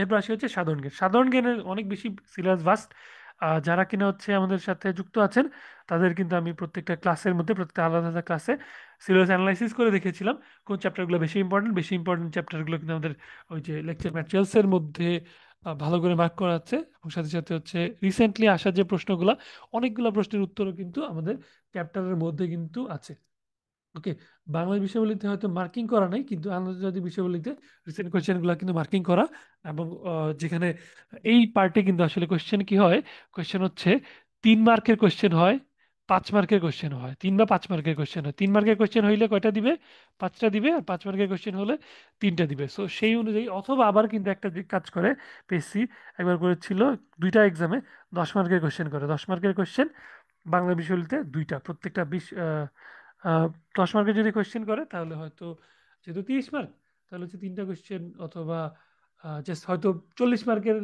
এরপর আসি হচ্ছে সাধারণ জ্ঞান। সাধারণ জ্ঞানের অনেক বেশি সিলেবাস ভাস্ট। যারা কিনা হচ্ছে আমাদের সাথে যুক্ত আছেন, তাদের কিন্তু আমি প্রত্যেকটা ক্লাসের মধ্যে, প্রত্যেকটা আলাদা আলাদা ক্লাসে সিলেবাস অ্যানালাইসিস করে দেখেছিলাম কোন চ্যাপ্টারগুলো বেশি ইম্পর্টেন্ট চ্যাপ্টারগুলো কিন্তু আমাদের ওই যে লেকচার ম্যাটেরিয়ালসের মধ্যে ভালো করে মার্ক করা আছে। এবং সাথে সাথে হচ্ছে রিসেন্টলি আসা যে প্রশ্নগুলো, অনেকগুলো প্রশ্নের উত্তরও কিন্তু আমাদের চ্যাপ্টারের মধ্যে কিন্তু আছে। ওকে, বাংলা বিষয়াবলীতে হয়তো মার্কিং করা নাই, কিন্তু আন্তর্জাতিক বিষয়াবলীতে রিসেন্ট কোয়েশ্চেন গুলো কিন্তু মার্কিং করা। এবং যেখানে এই পার্টে কিন্তু আসলে কোয়েশ্চেন কি হয়, কোয়েশ্চেন হচ্ছে 3 মার্কের কোয়েশ্চেন হয়, 5 মার্কের কোয়েশ্চেন হয়, 3 বা 5 মার্কের কোয়েশ্চেন হয়। 3 মার্কের কোয়েশ্চেন হইলে কয়টা দিবে? 5টা দিবে। আর 5 মার্কের কোয়েশ্চেন হলে 3টা দিবে। সো সেই অনুযায়ী, অথবা আবার কিন্তু একটা যে কাজ করে, পেসি একবার করেছিল 2টা এক্সামে 10 মার্কের কোয়েশ্চেন করে। 10 মার্কের কোয়েশ্চেন বাংলা বিষয়গুলিতে 2টা, প্রত্যেকটা 20 আহ, 10 মার্কের যদি কোয়েশ্চেন করে তাহলে হয়তো, যেহেতু 30 মার্ক, তাহলে হচ্ছে 3টা কোয়েশ্চেন, অথবা জাস্ট হয়তো 40 মার্কের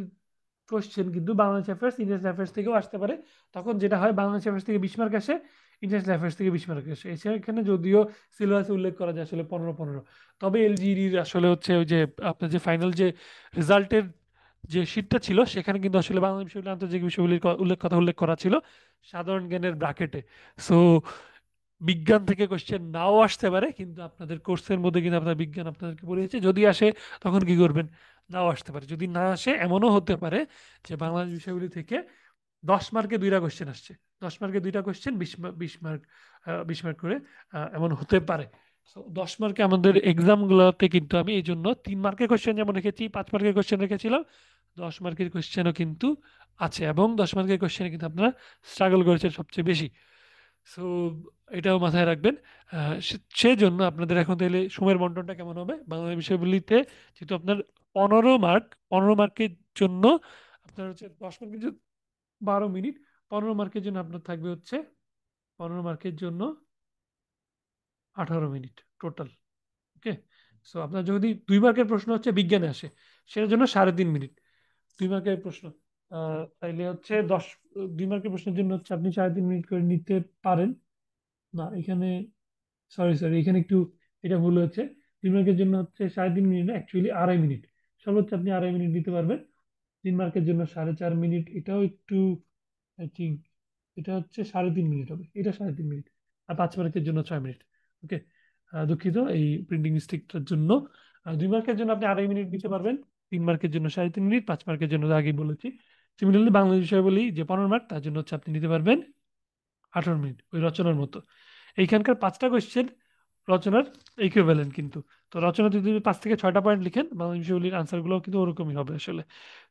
কোয়েশ্চেন কিন্তু বাংলাদেশ অ্যাফেয়ার্স, ইন্টারন্যাশনাল অ্যাফেয়ার্স থেকেও আসতে পারে। তখন যেটা হয়, বাংলাদেশ অ্যাফেয়ার্স থেকে 20 মার্ক আসে, ইন্টারন্যাশনাল অ্যাফেয়ার্স থেকে 20 মার্ক আসে। এখানে যদিও সিলেবাসে উল্লেখ করা যায় আসলে 15 15, তবে এলজিডির আসলে হচ্ছে ওই যে আপনার যে ফাইনাল যে রেজাল্টের যে শীটটা ছিল, সেখানে কিন্তু আসলে বাংলা বিশ্ববিদ্যালয় আন্তর্জাতিক বিশ্ববিদ্যালয়ের উল্লেখ করা ছিল সাধারণ জ্ঞানের ব্র্যাকেটে। সো বিজ্ঞান থেকে কোশ্চেন নাও আসতে পারে, কিন্তু আপনাদের কোর্সের মধ্যে কিন্তু আপনার বিজ্ঞান আপনাদেরকে পড়িয়েছে, যদি আসে তখন কি করবেন? নাও আসতে পারে। যদি না আসে, এমনও হতে পারে যে বাংলাদেশ বিষয়গুলি থেকে 10 মার্কে 2টা কোশ্চেন আসছে, 10 মার্কে 2টা কোশ্চেন 20 মার্ক, 20 মার্ক করে, এমন হতে পারে। তো 10 মার্কে আমাদের এক্সাম গুলোতে কিন্তু আমি এই জন্য 3 মার্কের কোশ্চেন যেমন রেখেছি, 5 মার্কের কোশ্চেন রেখেছিলাম, 10 মার্কের কোশ্চেনও কিন্তু আছে। এবং 10 মার্কের কোশ্চেনে কিন্তু আপনারা স্ট্রাগল করেছেন সবচেয়ে বেশি। সো এটাও মাথায় রাখবেন। সেজন্য আপনাদের এখন তাহলে সময়ের বন্টনটা কেমন হবে বাংলা বিষয়গুলিতে? যেহেতু আপনার 15 মার্ক, 15 মার্কের জন্য আপনার হচ্ছে 10 মার্কের জন্য 12 মিনিট, 15 মার্কের জন্য আপনার থাকবে হচ্ছে, 15 মার্কের জন্য 18 মিনিট টোটাল। ওকে, সো আপনার যদি 2 মার্কের প্রশ্ন হচ্ছে বিজ্ঞানে আসে, সেটার জন্য 3.5 মিনিট। 2 মার্কের প্রশ্ন, তাইলে হচ্ছে 2 মার্কের প্রশ্নের জন্য হচ্ছে আপনি 3.5 মিনিট করে নিতে পারেন। না, এখানে সরি এখানে একটু এটা ভুল হচ্ছে। 2 মার্কের জন্য হচ্ছে 3.5 মিনিট, অ্যাকচুয়ালি 2.5 মিনিট। সর্বোচ্চ আপনি 2.5 মিনিট দিতে পারবেন। 3 মার্কের জন্য 4.5 মিনিট, এটাও একটু, আই থিঙ্ক এটা হচ্ছে 3.5 মিনিট হবে, এটা 3.5 মিনিট। আর 5 মার্কের জন্য 6 মিনিট। ওকে, দুঃখিত এই প্রিন্টিং মিস্টেকটার জন্য। 2 মার্কের জন্য আপনি 2.5 মিনিট দিতে পারবেন, 3 মার্কের জন্য 3.5 মিনিট, 5 মার্কের জন্য তো আগেই বলেছি। সিমিলারলি বাংলা বিষয় বলি যে 15 মার্ক, তার জন্য হচ্ছে আপনি নিতে পারবেন 18 মিনিট, ওই রচনার মতো। এইখানকার 5টা কোয়েশ্চেন রচনার ইকুইভ্যালেন্ট কিন্তু। তো রচনাতে যদি 5 থেকে 6টা পয়েন্ট লিখেন, বাংলা বিষয়গুলির আনসারগুলো কিন্তু ওরকমই হবে আসলে।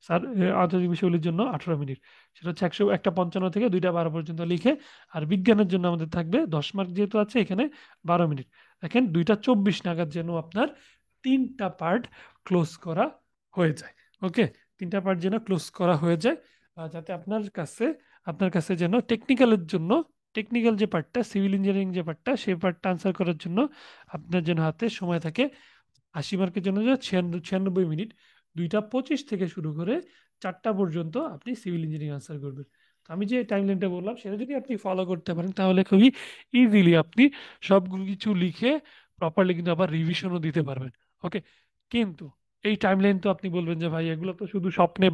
স্যার, আন্তর্জাতিক বিষয়গুলির জন্য 18 মিনিট, সেটা হচ্ছে 151 থেকে 2টা 12 পর্যন্ত লিখে। আর বিজ্ঞানের জন্য আমাদের থাকবে 10 মার্ক, যেহেতু আছে এখানে 12 মিনিট। দেখেন 2টা 24 নাগাদ যেন আপনার 3টা পার্ট ক্লোজ করা হয়ে যায়। ওকে, 3টা পার্ট যেন ক্লোজ করা হয়ে যায়, যাতে আপনার কাছে যেন টেকনিক্যালের জন্য, টেকনিক্যাল যে পার্টটা, সিভিল ইঞ্জিনিয়ারিং যে পার্টটা, সেই পার্টটা আনসার করার জন্য আপনার জন্য হাতে সময় থাকে 80 মার্কের জন্য যে 96 মিনিট। 2টা 25 থেকে শুরু করে 4টা পর্যন্ত আপনি সিভিল ইঞ্জিনিয়ারিং আনসার করবেন। তো আমি যে টাইমলাইনটা বললাম, সেটা যদি আপনি ফলো করতে পারেন, তাহলে খুবই ইজিলি আপনি সবগুলো কিছু লিখে প্রপারলি কিন্তু আবার রিভিশনও দিতে পারবেন। ওকে, কিন্তু এই টাইমলাইন তো আপনি বলবেন যে ভাই এগুলো তো শুধু স্বপ্নে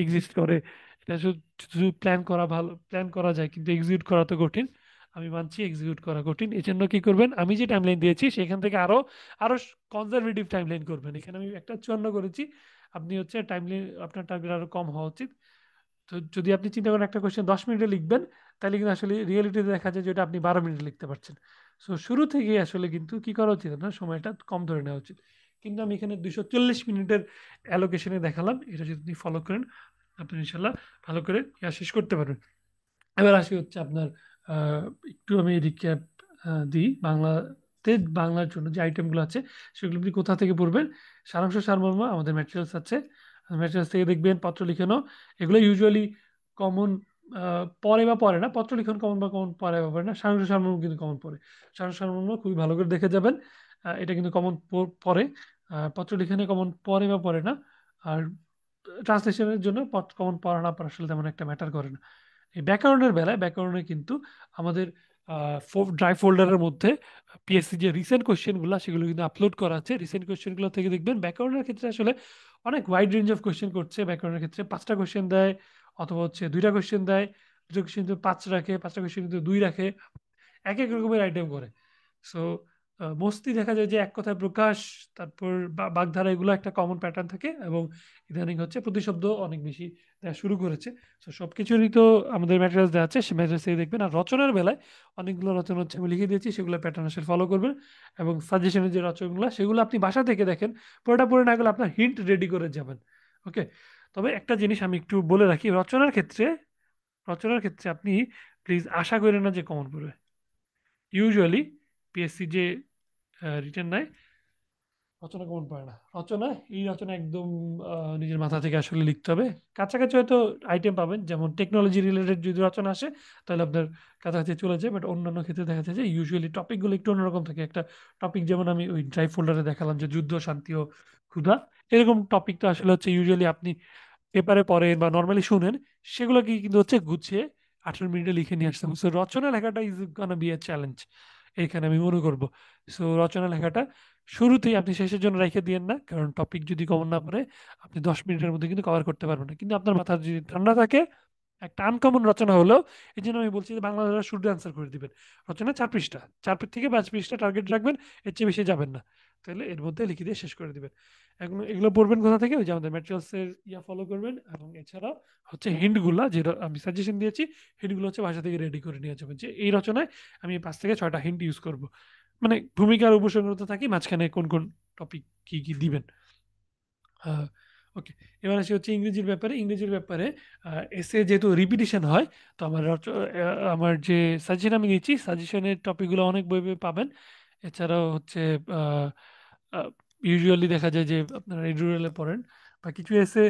এক্সিস্ট করে, এটা শুধু শুধু প্ল্যান করা যায়, কিন্তু এক্সিকিউট করা তো কঠিন। আমি মানছি এক্সিকিউট করা কঠিন। এই জন্য কি করবেন, আমি যে টাইমলাইন দিয়েছি সেখান থেকে আরো আরো কনজারভেটিভ টাইমলাইন করবেন। এখানে আমি একটা 54 করেছি, আপনি হচ্ছে টাইমলাইন, আপনার টার্গেট আরো কম হওয়া উচিত। তো যদি আপনি চিন্তা করেন একটা কোয়েশ্চেন 10 মিনিটে লিখবেন, তাহলে কিন্তু আসলে রিয়েলিটিতে দেখা যায় যে এটা আপনি 12 মিনিটে লিখতে পারছেন। সো শুরু থেকে আসলে কিন্তু কি করা উচিত, আপনার সময়টা কম ধরে নেওয়া উচিত। কিন্তু আমি এখানে 240 মিনিটের অ্যালোকেশনে দেখালাম, এটা যদি আপনি ফলো করেন, আপনি ইনশাল্লাহ ভালো করে ইয়া শেষ করতে পারবেন। এবার আসি হচ্ছে আপনার, আহ, একটু আমি রিক্যাপ দিই। বাংলার জন্য যে আইটেমগুলো আছে, সেগুলো আপনি কোথা থেকে পড়বেন? সারাংশ সারমর্ম আমাদের ম্যাটেরিয়ালস আছে, ম্যাটেরিয়ালস থেকে দেখবেন। পত্র লিখনও, এগুলো ইউজুয়ালি কমন পড়ে বা পড়ে না। পত্র লিখন কমন বা কমন পড়ে বা পড়ে না, সারাংশ সারমর্ম কিন্তু কমন পড়ে। সারাংশ সারমর্ম খুবই ভালো করে দেখে যাবেন, এটা কিন্তু কমন পড়ে। পত্র লিখনে কমন পড়ে বা পড়ে না। আর ট্রান্সলেশনের জন্য কমন পড়া না পড়া আসলে তেমন একটা ম্যাটার করে না। এই ব্যাকরণের বেলায়, ব্যাকরণে কিন্তু আমাদের ড্রাইভ ফোল্ডারের মধ্যে পিএসসি যে রিসেন্ট কোশ্চেনগুলো, সেগুলো কিন্তু আপলোড করা আছে। রিসেন্ট কোশ্চেনগুলো থেকে দেখবেন। ব্যাকরণের ক্ষেত্রে আসলে অনেক ওয়াইড রেঞ্জ অফ কোয়েশ্চেন করছে ব্যাকরণের ক্ষেত্রে, 5টা কোয়েশ্চেন দেয় অথবা হচ্ছে 2টা কোয়েশ্চেন দেয়, 2টা কোয়েশ্চেন কিন্তু 5 রাখে, 5টা কোয়েশ্চেন কিন্তু 2 রাখে, এক এক রকমের আইটেম করে। সো মোস্টলি দেখা যায় যে এক কথায় প্রকাশ, তারপর বাগধারা, এগুলো একটা কমন প্যাটার্ন থাকে, এবং ইদানিং হচ্ছে প্রতিশব্দ অনেক বেশি দেওয়া শুরু করেছে। সো সবকিছুরই তো আমাদের ম্যাটেরিয়ালস দেওয়া আছে, সে ম্যাটেরিয়ালস দেখবেন। আর রচনার বেলায় অনেকগুলো রচনা হচ্ছে আমি লিখে দিয়েছি, সেগুলো প্যাটার্ন আসলে ফলো করবেন, এবং সাজেশনের যে রচনাগুলো সেগুলো আপনি বাসা থেকে দেখেন, পুরোটা পড়ে না গেলে আপনার হিন্ট রেডি করে যাবেন। ওকে, তবে একটা জিনিস আমি একটু বলে রাখি, রচনার ক্ষেত্রে আপনি প্লিজ আশা করেন না যে কমন পড়বে। ইউজুয়ালি পিএসসি যে রিটেন নেয়, রচনা কমন পায় না। এই রচনা একদম নিজের মাথা থেকে আসলে লিখতে হবে। কাছাকাছি হয়তো আইটেম পাবেন, যেমন টেকনোলজি রিলেটেড যদি রচনা আসে তাহলে আপনার কাছাকাছি চলে যায়, বাট অন্যান্য ক্ষেত্রে দেখা যায় যে ইউজুয়ালি টপিকগুলো একটু অন্যরকম থাকে। একটা টপিক যেমন আমি ওই ড্রাইভ ফোল্ডারে দেখালাম যে যুদ্ধ, শান্তি ও ক্ষুধা, এরকম টপিক তো আসলে হচ্ছে ইউজুয়ালি আপনি পেপারে পড়েন বা নর্মালি শুনেন, সেগুলোকে কিন্তু হচ্ছে গুছিয়ে 18 মিনিটে লিখে নিয়ে আসতে হবে। সো রচনা লেখাটা is Gaana B A challenge এইখানে আমি মনে করবো। সো রচনা লেখাটা শুরুতেই আপনি শেষের জন্য রেখে দিয়েন না, কারণ টপিক যদি কমন না পড়ে আপনি 10 মিনিটের মধ্যে কিন্তু কভার করতে পারবেন না। কিন্তু আপনার মাথা যদি ঠান্ডা থাকে, একটা আনকমন রচনা হলেও, এই জন্য আমি বলছি যে বাংলা শুরুতে আনসার করে দিবেন। রচনা 4 পৃষ্ঠা, 4 থেকে 5 পৃষ্ঠা টার্গেট রাখবেন, এর চেয়ে বেশি যাবেন না। তাহলে এর মধ্যে লিখে দিয়ে শেষ করে দিবেন। এখন এগুলো পড়বেন কোথা থেকে? ওই যে আমাদের ম্যাটেরিয়ালস এর ফলো করবেন, এবং এছাড়া হচ্ছে হিন্ট গুলা যে আমি সাজেশন দিয়েছি, হিন্ট গুলো হচ্ছে বাসা থেকে রেডি করে নিয়ে যাবেন, যে এই রচনায় আমি 5 থেকে 6টা হিন্ট ইউজ করব, মানে ভূমিকার উপসংহার থাকি মাঝখানে কোন কোন টপিক কি কি দিবেন। ওকে, এবার আসি হচ্ছে ইংরেজির ব্যাপারে এসে যেহেতু রিপিটিশন হয়, তো আমার যে সাজেশন আমি দিচ্ছি, সাজেশনের টপিকগুলো অনেক বই বই পাবেন। এছাড়াও হচ্ছে ইউজুয়ালি দেখা যায় যে আপনারা এডুরেলে পড়েন, বা কিছু এসে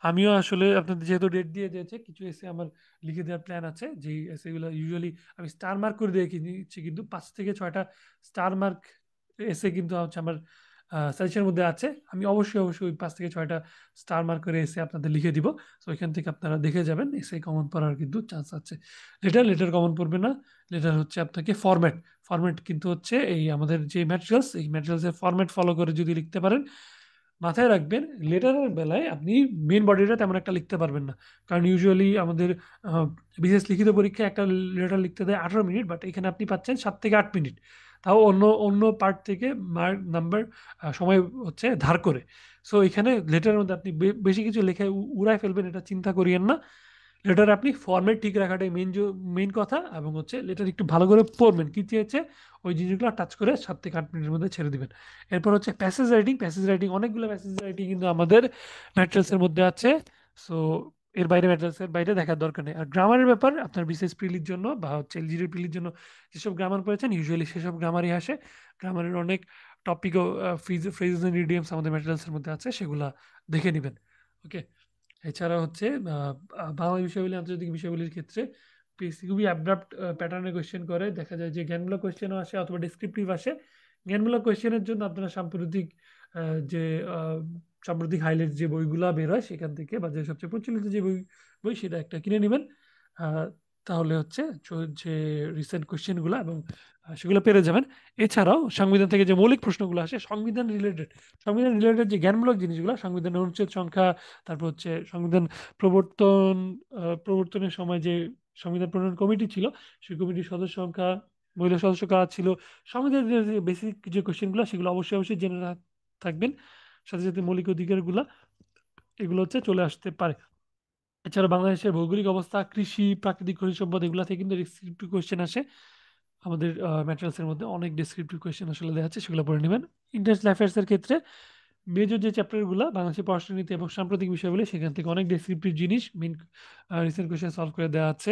আমিও আসলে আপনাদের যেহেতু ডেট দিয়ে দিয়েছে, কিছু এসে আমার লিখে দেওয়ার প্ল্যান আছে, যে এসেগুলো ইউজুয়ালি আমি স্টার মার্ক করে দিয়ে নিচ্ছি, কিন্তু 5 থেকে 6টা স্টার মার্ক এসে কিন্তু হচ্ছে আমার সাজেশনের মধ্যে আছে। আমি অবশ্যই ওই 5 থেকে 6টা স্টার মার্ক করে এসে আপনাদের লিখে দিব। তো এখান থেকে আপনারা দেখে যাবেন, এসে কমন পড়ার কিন্তু চান্স আছে। লেটার কমন পড়বে না। লেটার হচ্ছে আপনাকে ফরম্যাট কিন্তু হচ্ছে এই আমাদের যে ম্যাটেরিয়ালস, এই ম্যাটেরিয়ালসের ফরম্যাট ফলো করে যদি লিখতে পারেন, মাথায় রাখবেন লেটারের বেলায় আপনি মেন বডিটা তেমন একটা লিখতে পারবেন না। কারণ ইউজুয়ালি আমাদের বিশেষ লিখিত পরীক্ষায় একটা লেটার লিখতে দেয় 18 মিনিট, বাট এখানে আপনি পাচ্ছেন 7 থেকে 8 মিনিট, তাও অন্য অন্য পার্ট থেকে মার্ক নাম্বার সময় হচ্ছে ধার করে। সো এখানে লেটারের মধ্যে আপনি বেশি কিছু লেখে উড়ায় ফেলবেন, এটা চিন্তা করিয়েন না। লেটার আপনি ফর্মেট ঠিক রাখাটাই মেইন কথা, এবং হচ্ছে লেটার একটু ভালো করে পড়বেন, কি চেয়েছে ওই জিনিসগুলো টাচ করে 7 থেকে 8 মিনিটের মধ্যে ছেড়ে দিবেন। এরপর হচ্ছে প্যাসেজ রাইটিং, অনেকগুলো প্যাসেজ রাইটিং কিন্তু আমাদের ম্যাটেরিয়ালসের মধ্যে আছে। সো এর বাইরে, ম্যাটেরিয়ালসের বাইরে দেখার দরকার নেই। আর গ্রামারের ব্যাপার আপনার বিশেষ প্রিলির জন্য বা হচ্ছে এলজিডি প্রিলির জন্য যেসব গ্রামার পড়েছেন, ইউজুয়ালি সেসব গ্রামারই আসে। গ্রামারের অনেক টপিক ও ফ্রেজেস এন্ড ইডিয়মস আমাদের ম্যাটেরিয়ালসের মধ্যে আছে, সেগুলা দেখে নেবেন। ওকে, এছাড়া হচ্ছে বাংলা বিষয়গুলি, আন্তর্জাতিক বিষয়গুলির ক্ষেত্রে পিএসসি খুবই অ্যাব্রাপ্ট প্যাটার্নের কোয়েশ্চেন করে, দেখা যায় যে জ্ঞানমূলক কোয়েশ্চেনও আসে অথবা ডেসক্রিপটিভ আসে। জ্ঞানমূলক কোয়েশ্চেনের জন্য আপনারা যে আহ, সাম্প্রতিক হাইলাইট যে বইগুলা বের হয় সেখান থেকে, বা যে সবচেয়ে প্রচলিত যে বই বই সেটা একটা কিনে নেবেন। আহ, তাহলে হচ্ছে যে রিসেন্ট কোয়েশ্চেনগুলো এবং সেগুলো পেরে যাবেন। এছাড়াও সংবিধান থেকে যে মৌলিক প্রশ্নগুলো আসে, সংবিধান রিলেটেড যে জ্ঞানমূলক জিনিসগুলো, সংবিধানের অনুচ্ছেদ সংখ্যা, তারপর হচ্ছে সংবিধান প্রবর্তন প্রবর্তনের সময় যে সংবিধান প্রণয়ন কমিটি ছিল, সেই কমিটির সদস্য সংখ্যা, মহিলা সদস্য কারা ছিল, সংবিধানের যে বেসিক যে কোশ্চেনগুলো সেগুলো অবশ্যই জেনে থাকবেন। সাথে সাথে মৌলিক অধিকারগুলো, এগুলো হচ্ছে চলে আসতে পারে। এছাড়া বাংলাদেশের ভৌগোলিক অবস্থা, কৃষি, প্রাকৃতিক খনিজ সম্পদ, এগুলা থেকে কিন্তু ডেসক্রিপটিভ কোয়েশ্চেন আসে। আমাদের ম্যাটেরিয়ালসের মধ্যে অনেক ডেসক্রিপটিভ কোয়েশ্চেন আসলে দেওয়া আছে, সেগুলো পড়ে নেবেন। ইন্টারন্যাশনাল অ্যাফেয়ার্সের ক্ষেত্রে মেজর যে চ্যাপ্টারগুলো, বাংলাদেশের পররাষ্ট্রনীতি এবং সাম্প্রতিক বিষয়গুলো, সেখান থেকে অনেক ডেসক্রিপটিভ জিনিস, মেন রিসেন্ট কোয়েশ্চেন সলভ করে দেওয়া আছে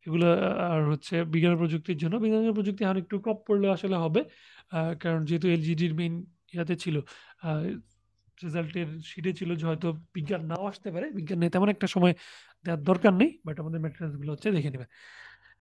এগুলো। আর হচ্ছে বিজ্ঞান ও প্রযুক্তির জন্য, বিজ্ঞান ও প্রযুক্তি এখন একটু কম পড়লে আসলে হবে, কারণ যেহেতু এলজিডির মেইন ইয়াতে ছিল, রেজাল্টের শিটে ছিল যে হয়তো বিজ্ঞান নাও আসতে পারে, বিজ্ঞান নিয়ে তেমন একটা সময় দেওয়ার দরকার নেই, বাট আমাদের ম্যাটেরিয়ালসগুলো হচ্ছে দেখে নেবেন।